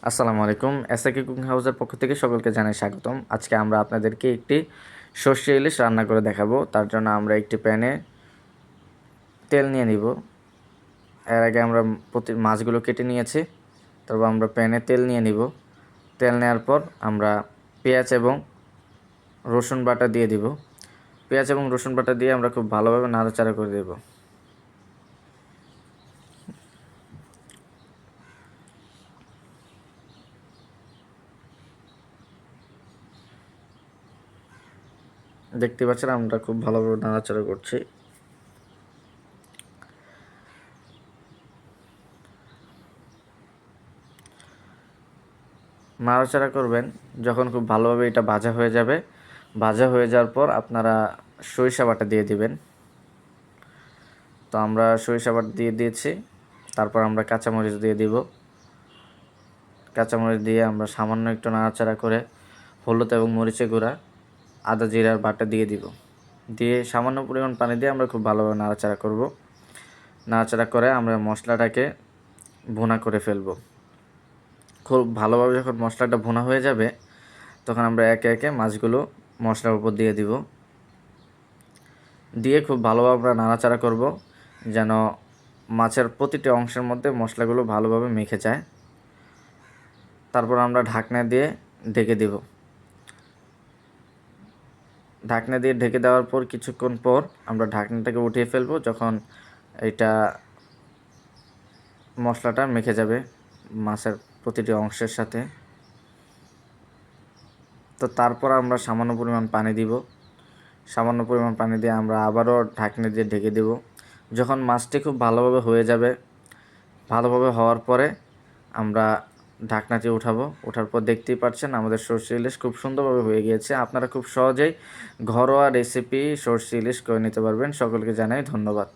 আসসালামু আলাইকুম। এসএকে কুকিং হাউসের পক্ষ থেকে সকলকে জানাই স্বাগতম। আজকে আমরা আপনাদেরকে একটি সর্ষে ইলিশ রান্না করে দেখাবো। তার জন্য আমরা একটি প্যানে তেল নিয়ে নিব। এর আগে আমরা মাছগুলো কেটে নিয়েছি। তারপর আমরা প্যানে তেল নিয়ে নিব। তেল নেওয়ার পর আমরা পেঁয়াজ এবং রসুন বাটা দিয়ে দিব। পেঁয়াজ এবং রসুন বাটা দিয়ে আমরা খুব ভালোভাবে নাড়াচাড়া করে দেব। দেখতে পাচ্ছেন আমরা খুব ভালোভাবে নাড়াচাড়া করছি। নাড়াচাড়া করবেন যখন খুব ভালোভাবে এটা ভাজা হয়ে যাবে। ভাজা হয়ে যাওয়ার পর আপনারা সরিষা বাটা দিয়ে দিবেন। তো আমরা সরিষা বাটা দিয়ে দিয়েছি। তারপর আমরা কাঁচামরিচ দিয়ে দিব। কাঁচামরিচ দিয়ে আমরা সামান্য একটু নাড়াচাড়া করে হলুদ এবং মরিচের গুঁড়া, আদা জিরার বাটা দিয়ে দিব। দিয়ে সামান্য পরিমাণ পানি দিয়ে আমরা খুব ভালোভাবে নাড়াচাড়া করব। নাড়াচাড়া করে আমরা মশলাটাকে ভুনা করে ফেলব। খুব ভালোভাবে যখন মশলাটা ভুনা হয়ে যাবে তখন আমরা একে একে মাছগুলো মশলার উপর দিয়ে দিব। দিয়ে খুব ভালোভাবে আমরা নাড়াচাড়া করব যেন মাছের প্রতিটি অংশের মধ্যে মশলাগুলো ভালোভাবে মেখে যায়। তারপর আমরা ঢাকনা দিয়ে ঢেকে দেব। ঢাকনা দিয়ে ঢেকে দেওয়ার পর কিছুক্ষণ পর আমরা ঢাকনাটাকে উঠিয়ে ফেলব যখন এটা মশলাটা মেখে যাবে মাছের প্রতিটি অংশের সাথে। তো তারপর আমরা সামান্য পরিমাণ পানি দিব। সামান্য পরিমাণ পানি দিয়ে আমরা আবারও ঢাকনা দিয়ে ঢেকে দেব। যখন মাছটি খুব ভালোভাবে হয়ে যাবে, ভালোভাবে হওয়ার পরে আমরা ঢাকনাটি উঠাবো। ওঠার পর দেখতেই পাচ্ছেন আমাদের সরষে ইলিশ খুব সুন্দরভাবে হয়ে গিয়েছে। আপনারা খুব সহজেই ঘরোয়া রেসিপি সরষে ইলিশ করে নিতে পারবেন। সকলকে জানাই ধন্যবাদ।